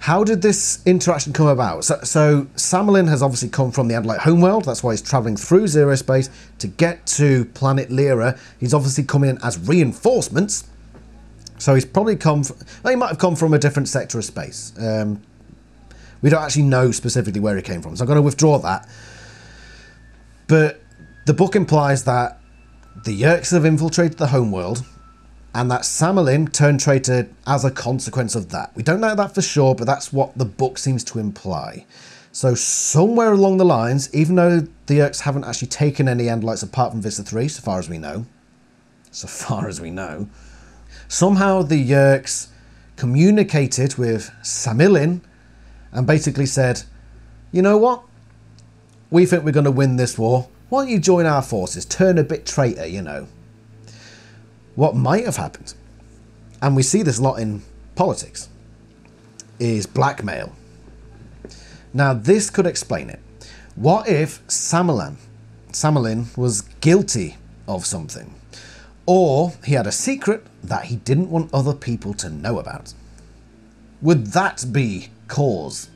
How did this interaction come about? So Samilin has obviously come from the Andalite homeworld. That's why he's travelling through zero space to get to planet Lyra. He's obviously come in as reinforcements. So he's probably come from... Well, he might have come from a different sector of space. We don't actually know specifically where he came from, so I'm going to withdraw that. But the book implies that the Yeerks have infiltrated the homeworld, and that Samilin turned traitor as a consequence of that. We don't know that for sure, but that's what the book seems to imply. So somewhere along the lines, even though the Yeerks haven't actually taken any Andalites apart from Vista 3, so far as we know, somehow the Yeerks communicated with Samilin and basically said, you know what? We think we're going to win this war. Why don't you join our forces? Turn a bit traitor, you know. What might have happened, and we see this a lot in politics, is blackmail. Now, this could explain it. What if Samilin was guilty of something? Or he had a secret that he didn't want other people to know about? Would that be cause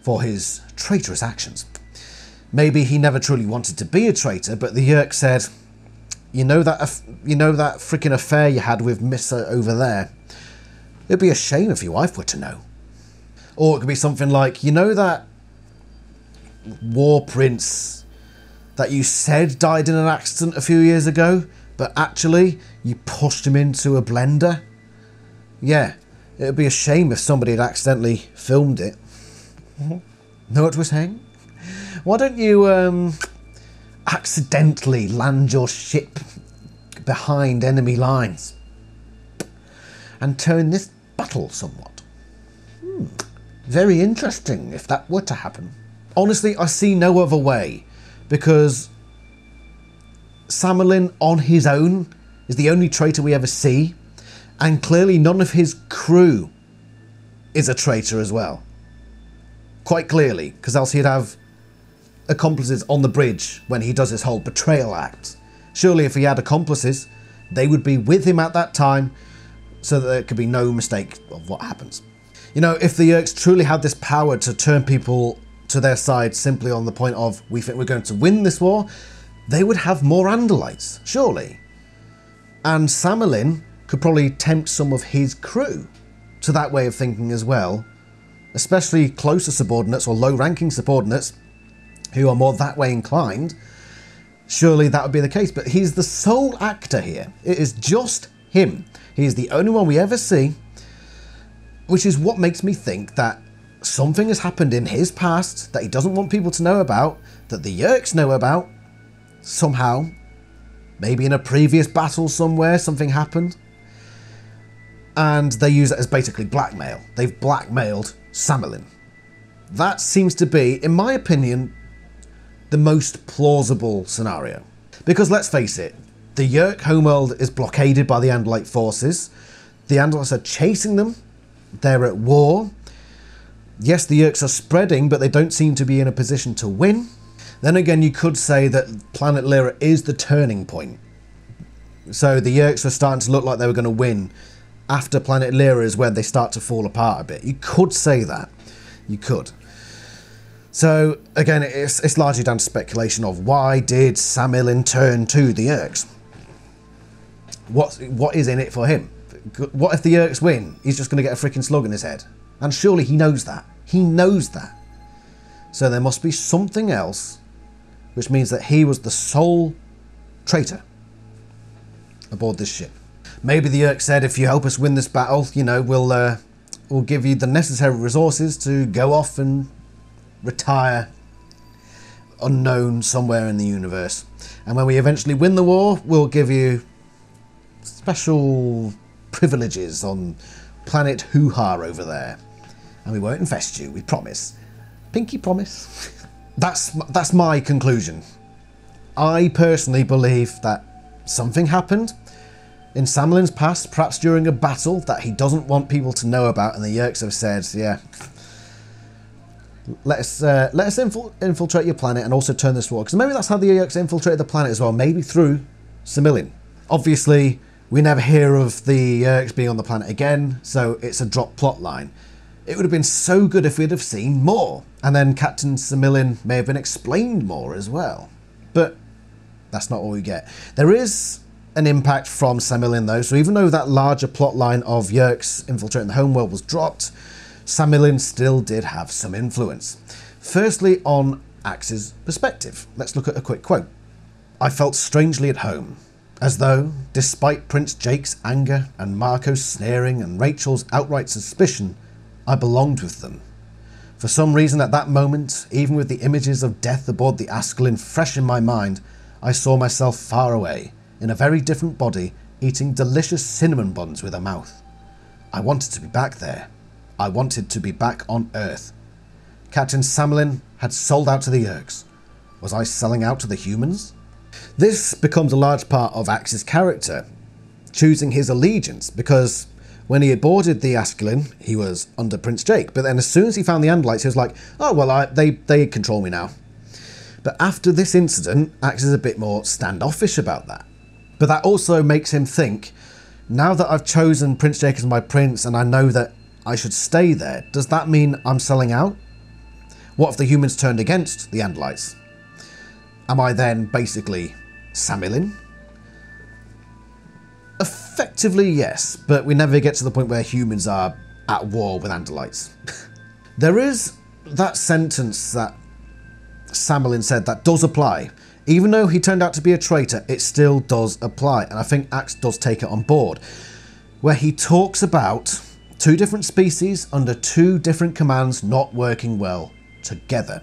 for his traitorous actions? Maybe he never truly wanted to be a traitor, but the Yeerk said, you know that freaking affair you had with Missa over there? It'd be a shame if your wife were to know. Or it could be something like, you know that war prince that you said died in an accident a few years ago, but actually you pushed him into a blender? Yeah, It would be a shame if somebody had accidentally filmed it. Know what we're saying? Why don't you accidentally land your ship behind enemy lines and turn this battle somewhat? Very interesting if that were to happen. Honestly, I see no other way, because Samilin on his own is the only traitor we ever see, and clearly none of his crew is a traitor as well. Quite clearly, because else he'd have accomplices on the bridge when he does his whole betrayal act. Surely if he had accomplices, they would be with him at that time so that there could be no mistake of what happens. You know, if the Yeerks truly had this power to turn people to their side simply on the point of, we think we're going to win this war, they would have more Andalites, surely. And Samilin could probably tempt some of his crew to that way of thinking as well, especially closer subordinates or low-ranking subordinates who are more that way inclined. Surely that would be the case, but he's the sole actor here. It is just him. He's the only one we ever see, which is what makes me think that something has happened in his past that he doesn't want people to know about, that the Yeerks know about, somehow. Maybe in a previous battle somewhere something happened. And they use it as basically blackmail. They've blackmailed Samilin. That seems to be, in my opinion, the most plausible scenario. Because let's face it, the Yeerk homeworld is blockaded by the Andalite forces. The Andalites are chasing them. They're at war. Yes, the Yeerks are spreading, but they don't seem to be in a position to win. Then again, you could say that Planet Lyra is the turning point. So the Yeerks are starting to look like they were going to win. After Planet Lyra is where they start to fall apart a bit. You could say that. You could. So again, it's largely down to speculation of why did Samilin turn to the Yeerks? What is in it for him? What if the Yeerks win? He's just going to get a freaking slug in his head. And surely he knows that. He knows that. So there must be something else, which means that he was the sole traitor aboard this ship. Maybe the Yeerks said, if you help us win this battle, you know, we'll give you the necessary resources to go off and retire unknown somewhere in the universe. And when we eventually win the war, we'll give you special privileges on planet Hoo-Ha over there. And we won't infest you, we promise. Pinky promise. That's my conclusion. I personally believe that something happened in Samilin's past, perhaps during a battle that he doesn't want people to know about, and the Yeerks have said, yeah, let us infiltrate your planet and also turn this war. Because maybe that's how the Yeerks infiltrated the planet as well, maybe through Samilin. Obviously, we never hear of the Yeerks being on the planet again, so it's a drop plot line. It would have been so good if we'd have seen more, and then Captain Samilin may have been explained more as well. But that's not what we get. There is an impact from Samilin though, so even though that larger plot line of Yeerks infiltrating the homeworld was dropped, Samilin still did have some influence. Firstly, on Axe's perspective. Let's look at a quick quote. I felt strangely at home, as though, despite Prince Jake's anger and Marco's sneering and Rachel's outright suspicion, I belonged with them. For some reason at that moment, even with the images of death aboard the Askelin fresh in my mind, I saw myself far away, in a very different body, eating delicious cinnamon buns with a mouth. I wanted to be back there. I wanted to be back on Earth. Captain Samilin had sold out to the Yeerks. Was I selling out to the humans? This becomes a large part of Axe's character, choosing his allegiance, because when he boarded the Askelin, he was under Prince Jake, but then as soon as he found the Andalites, he was like, oh, well, they control me now. But after this incident, Axe is a bit more standoffish about that. But that also makes him think, now that I've chosen Prince Jake as my prince and I know that I should stay there, does that mean I'm selling out? What if the humans turned against the Andalites? Am I then basically Samilin? Effectively, yes, but we never get to the point where humans are at war with Andalites. There is that sentence that Samilin said that does apply. Even though he turned out to be a traitor, it still does apply, and I think Axe does take it on board, where he talks about Two different species under two different commands not working well together.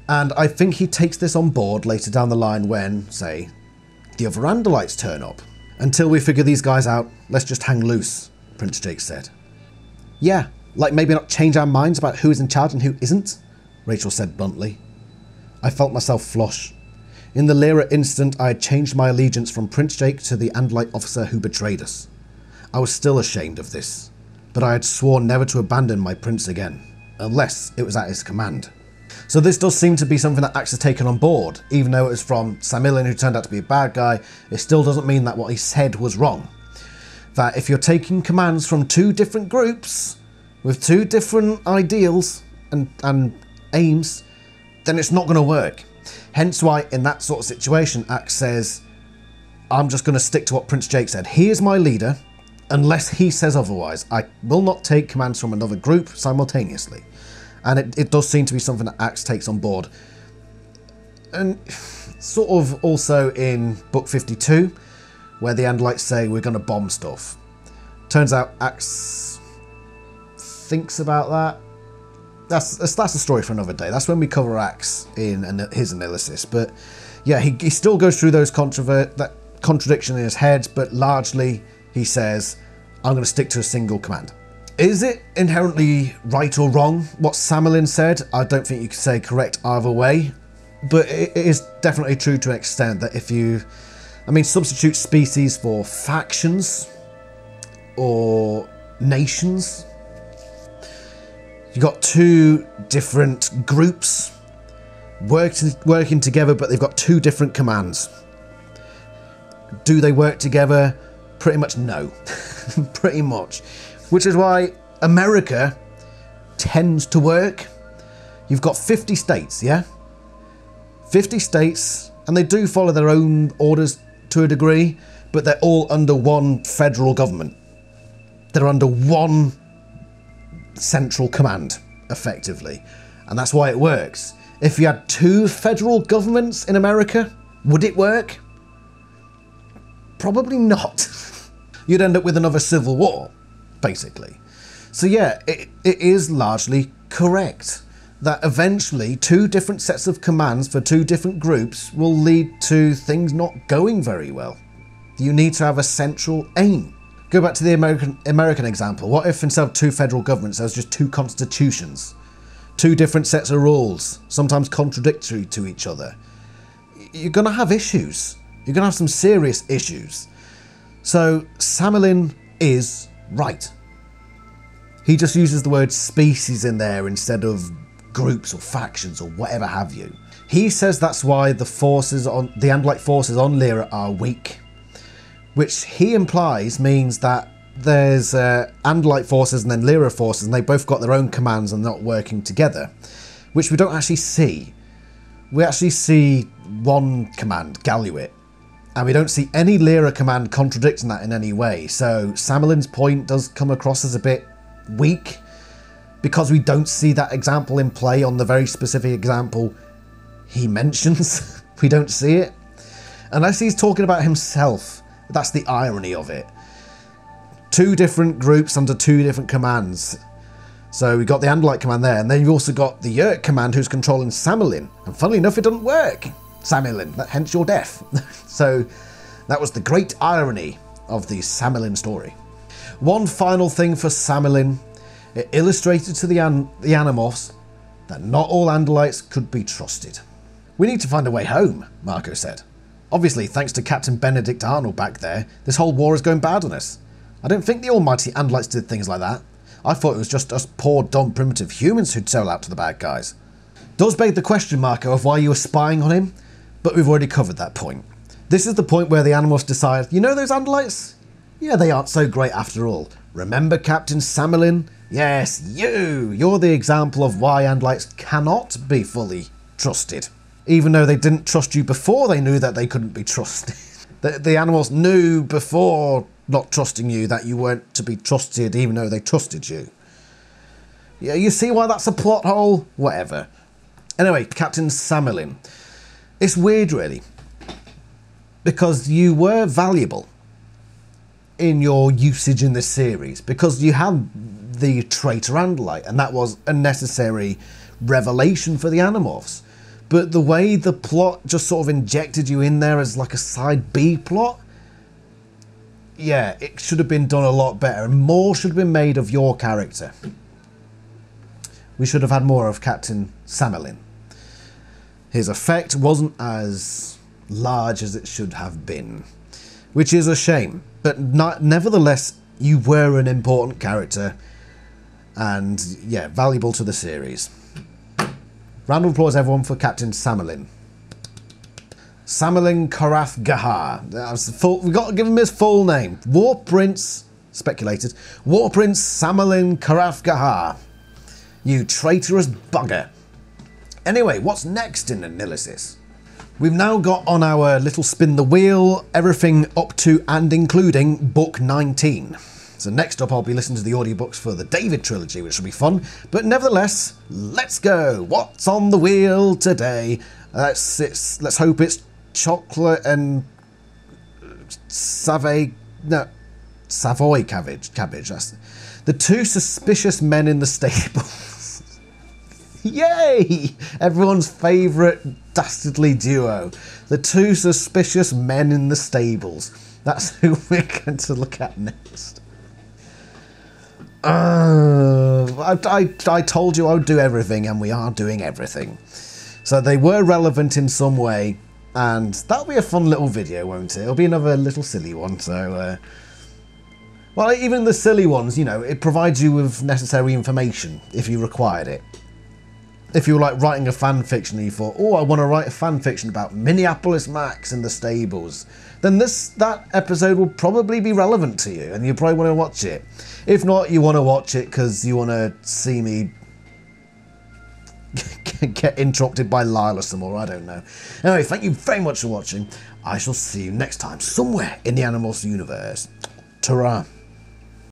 And I think he takes this on board later down the line when, say, the other AniLysis turn up. Until we figure these guys out, let's just hang loose, Prince Jake said. Yeah, like maybe not change our minds about who is in charge and who isn't, Rachel said bluntly. I felt myself flush. In the Lyra instant, I had changed my allegiance from Prince Jake to the AniLysis officer who betrayed us. I was still ashamed of this, but I had sworn never to abandon my prince again, unless it was at his command. So this does seem to be something that Axe has taken on board. Even though it was from Samilin who turned out to be a bad guy, it still doesn't mean that what he said was wrong. That if you're taking commands from two different groups, with two different ideals and aims, then it's not going to work. Hence why, in that sort of situation, Axe says, I'm just going to stick to what Prince Jake said. He is my leader, unless he says otherwise. I will not take commands from another group simultaneously. And it does seem to be something that Axe takes on board. And sort of also in Book 52, where the AniLysis say we're going to bomb stuff. Turns out Axe thinks about that. That's a story for another day. That's when we cover Axe in his AniLysis. But yeah, he still goes through those that contradiction in his head, but largely he says, I'm going to stick to a single command. Is it inherently right or wrong what Samilin said? I don't think you could say correct either way, but it is definitely true to an extent that if you, substitute species for factions or nations. You've got two different groups working together, but they've got two different commands. Do they work together? Pretty much no. Pretty much. Which is why America tends to work. You've got 50 states, yeah? 50 states, and they do follow their own orders to a degree, but they're all under one federal government. They're under one central command, effectively. And that's why it works. If you had two federal governments in America, would it work? Probably not. You'd end up with another civil war, basically. So yeah, it is largely correct that eventually two different sets of commands for two different groups will lead to things not going very well. You need to have a central aim. Go back to the American example. What if instead of two federal governments, there was just two constitutions? Two different sets of rules, sometimes contradictory to each other. You're going to have issues. You're going to have some serious issues. So Samilin is right. He just uses the word species in there instead of groups or factions or whatever have you. He says that's why the AniLysis forces on Lyra are weak, which he implies means that there's AniLysis forces and then Lyra forces, and they both got their own commands and not working together, which we don't actually see. We actually see one command, Galuit, and we don't see any Lyra command contradicting that in any way. So Samilin's point does come across as a bit weak because we don't see that example in play on the very specific example he mentions. We don't see it. Unless he's talking about himself. That's the irony of it. Two different groups under two different commands. So we've got the AniLysis command there, and then you've also got the Yurt command who's controlling Samilin. And funnily enough, it doesn't work. Samilin, hence your death. So that was the great irony of the Samilin story. One final thing for Samilin. It illustrated to the Animorphs that not all AniLysis could be trusted. We need to find a way home, Marco said. Obviously, thanks to Captain Benedict Arnold back there, this whole war is going bad on us. I don't think the almighty AniLysis did things like that. I thought it was just us poor, dumb, primitive humans who'd sell out to the bad guys. Does beg the question, Marco, of why you were spying on him, but we've already covered that point. This is the point where the Animorphs decide, you know those AniLysis? Yeah, they aren't so great after all. Remember Captain Samilin? Yes, you're the example of why AniLysis cannot be fully trusted. Even though they didn't trust you before they knew that they couldn't be trusted. The animals knew before not trusting you that you weren't to be trusted even though they trusted you. Yeah, you see why that's a plot hole? Whatever. Anyway, Captain Samilin. It's weird really. Because you were valuable in your usage in this series. Because you had the traitor Andalite, and that was a necessary revelation for the Animorphs. But the way the plot just sort of injected you in there as like a side B plot, yeah, it should have been done a lot better. More should have been made of your character. We should have had more of Captain Samilin. His effect wasn't as large as it should have been, which is a shame. But nevertheless, you were an important character and, yeah, valuable to the series. Round of applause, everyone, for Captain Samilin. Samilin-Corrath-Gahar. We've got to give him his full name. War Prince, speculated, War Prince Samilin-Corrath-Gahar. You traitorous bugger. Anyway, what's next in AniLysis? We've now got on our little spin the wheel everything up to and including book 19. So next up I'll be listening to the audiobooks for the David trilogy, which will be fun. But nevertheless, let's go. What's on the wheel today? Let's hope it's chocolate and Savoy cabbage. That's the two suspicious men in the stables. Yay! Everyone's favourite dastardly duo. The two suspicious men in the stables. That's who we're going to look at next. I told you I would do everything, and we are doing everything. So they were relevant in some way, and that'll be a fun little video, won't it? It'll be another little silly one, so... well, even the silly ones, you know, it provides you with necessary information if you required it. If you were like writing a fan fiction and you thought, oh, I want to write a fan fiction about Minneapolis Max in the stables, then that episode will probably be relevant to you and you probably want to watch it. If not, you want to watch it because you want to see me get interrupted by Lila some more, I don't know. Anyway, thank you very much for watching. I shall see you next time somewhere in the Animorphs universe. Ta-ra.